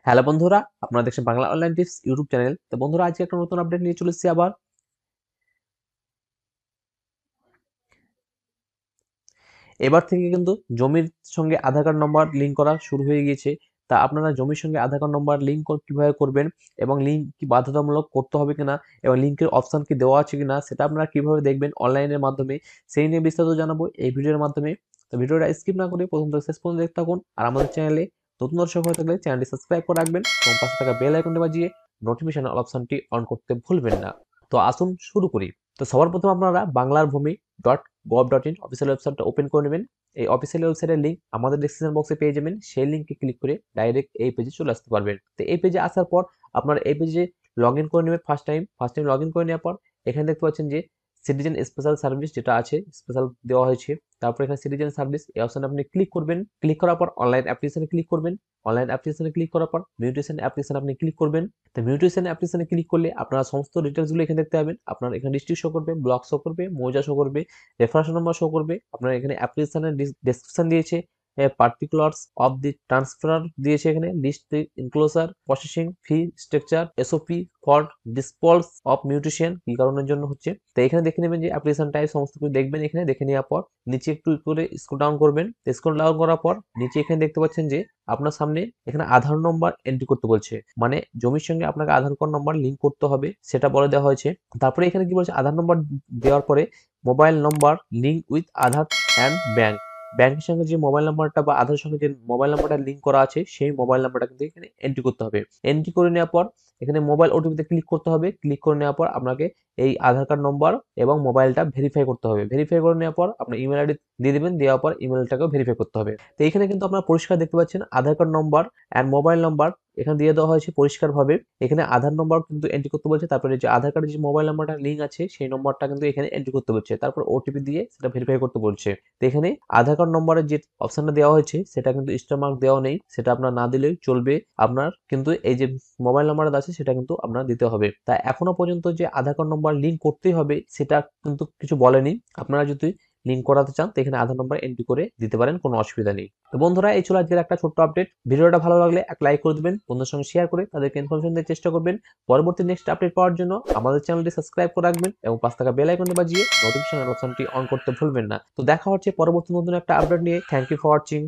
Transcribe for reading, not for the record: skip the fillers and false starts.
Hello বন্ধুরা, আপনারা দেখছেন Bangla online tips YouTube channel. তো বন্ধুরা, আজকে একটা নতুন আপডেট নিয়ে চলে এসেছি আবার। এবার থেকে কিন্তু জমির সঙ্গে আধার কার্ড নম্বর লিঙ্ক করা শুরু হয়ে গিয়েছে। তা আপনারা জমির সঙ্গে আধার কার্ড নম্বর লিঙ্ক কিভাবে করবেন এবং লিঙ্ক কি বাধ্যতামূলক করতে হবে কিনা এবং লিঙ্কের অপশন কি দেওয়া আছে কিনা সেটা আপনারা কিভাবে দেখবেন অনলাইনের মাধ্যমে, সেই নিয়ে বিস্তারিত জানাবো এই ভিডিওর মাধ্যমে। তো ভিডিওটা স্কিপ না করে প্রথম থেকে শেষ পর্যন্ত দেখতে থাকুন। আর আমাদের চ্যানেলে নতুন দর্শক হয়ে থাকলে চ্যানেলটি সাবস্ক্রাইব করে রাখবেন এবং পাশে থাকা বেল আইকনটি বাজিয়ে নোটিফিকেশন অপশনটি অন করতে ভুলবেন না। তো আসুন শুরু করি। তো সবার প্রথমে আপনারা বাংলারভূমি.gov.in অফিসিয়াল ওয়েবসাইটটা ওপেন করে নেবেন। এই অফিসিয়াল ওয়েবসাইটের লিঙ্ক আমাদের ডেসক্রিপশন বক্সে পেয়ে যাবেন। সেই লিঙ্কে ক্লিক করে ডাইরেক্ট এই পেজে চলে আসতে পারবেন। তো এই পেজে আসার পর আপনারা এই পেজে লগ ইন করে নেবেন। ফার্স্ট টাইম লগ ইন করে নেওয়ার পর এখানে দেখতে পাচ্ছেন যে সিটিজেন স্পেশাল সার্ভিস যেটা আছে, স্পেশাল দেওয়া হয়েছে। তারপর এখানে সিটিজেন সার্ভিস এই অপশনে আপনি ক্লিক করবেন। ক্লিক করার পর অনলাইন অ্যাপ্লিকেশনে ক্লিক করবেন। অনলাইন অ্যাপ্লিকেশনে ক্লিক করার পর মিউটেশন অ্যাপ্লিকেশনে আপনি ক্লিক করবেন। তো মিউটেশন অ্যাপ্লিকেশনে ক্লিক করলে আপনারা সমস্ত ডিটেলসগুলো এখানে দেখতে পাবেন। আপনার এখানে ডিস্ট্রিক্ট শো করবে, ব্লক শো করবে, মৌজা শো করবে, রেফারেন্স নম্বর শো করবে। আপনার এখানে অ্যাপ্লিকেশনের ডেসক্রিপশন দিয়েছে, পার্টিকুলার্স অফ দি ট্রান্সফার দিয়েছে, এখানে list enclosure, processing fee structure, SOP for disposals of mutation কি কারণের জন্য হচ্ছে। তো এখানে দেখে নেবেন যে অ্যাপ্লিকেশন টাইপ সমস্ত কিছু দেখবেন। এখানে দেখে নেওয়ার পর নিচে একটু করে স্ক্রল ডাউন করবেন। স্ক্রল ডাউন করার পর নিচে এখানে দেখতে পাচ্ছেন যে আপনার সামনে এখানে আধার নম্বর এন্ট্রি করতে বলছে, মানে জমির সঙ্গে আপনাকে আধার কার্ড নম্বর লিঙ্ক করতে হবে সেটা বলে দেওয়া হয়েছে। তারপরে এখানে কি বলছে, আধার নম্বর দেওয়ার পরে mobile number link with Aadhaar and ব্যাংকের সঙ্গে যে মোবাইল নাম্বারটা বা আধারের সঙ্গে যে মোবাইল নাম্বারটা লিঙ্ক করা আছে সেই মোবাইল নাম্বারটা কিন্তু এখানে এন্ট্রি করতে হবে। এন্ট্রি করে নেওয়ার পর এখানে মোবাইল ওটিপিতে ক্লিক করতে হবে। ক্লিক করে নেওয়ার পর আপনাকে এই আধার কার্ড নম্বর এবং মোবাইলটা ভেরিফাই করতে হবে। ভেরিফাই করে নেওয়ার পর আপনার ইমেল আইডি দিয়ে দেবেন। দেওয়ার পর ইমেলটাকেও ভেরিফাই করতে হবে। তো এখানে কিন্তু আপনারা পরিষ্কার দেখতে পাচ্ছেন আধার কার্ড নম্বর অ্যান্ড মোবাইল নাম্বার এখানে দিয়ে দেওয়া হয়েছে পরিষ্কারভাবে। এখানে আধার নম্বর কিন্তু এন্ট্রি করতে বলছে, তারপরে যে আধার কার্ডের যে মোবাইল নাম্বারটা লিঙ্ক আছে সেই নম্বরটা কিন্তু এখানে এন্ট্রি করতে বলছে, তারপর ওটিপি দিয়ে সেটা ভেরিফাই করতে বলছে। তো এখানে আধার কার্ড নম্বরের যে অপশনটা দেওয়া হয়েছে সেটা কিন্তু স্টার মার্ক দেওয়া নেই, সেটা আপনার না দিলেই চলবে। আপনার কিন্তু এই যে মোবাইল নাম্বারটা আছে সেটা কিন্তু আপনার দিতে হবে। তাই এখনো পর্যন্ত যে আধার কার্ড নম্বর লিঙ্ক করতেই হবে সেটা কিন্তু কিছু বলেনি। আপনারা যদি লিঙ্ক করাতে চান তো এখানে আধার নম্বর এন্ট্রি করে দিতে পারেন, কোনো অসুবিধা নেই। তো বন্ধুরা, এই ছিল আজকের একটা ছোট্ট আপডেট। ভিডিওটা ভালো লাগলে এক লাইক করে দেবেন, বন্ধুদের সঙ্গে শেয়ার করে তাদেরকে ইনফরমেশন দেওয়ার চেষ্টা করবেন। পরবর্তী নেক্সট আপডেট পাওয়ার জন্য আমাদের চ্যানেলটি সাবস্ক্রাইব করে রাখবেন এবং পাশে থাকা বেল আইকনটি বাজিয়ে নোটিফিকেশন অপশনটি অন করতে ভুলবেন না। তো দেখা হচ্ছে পরবর্তী নতুন একটা আপডেট নিয়ে। Thank you for watching.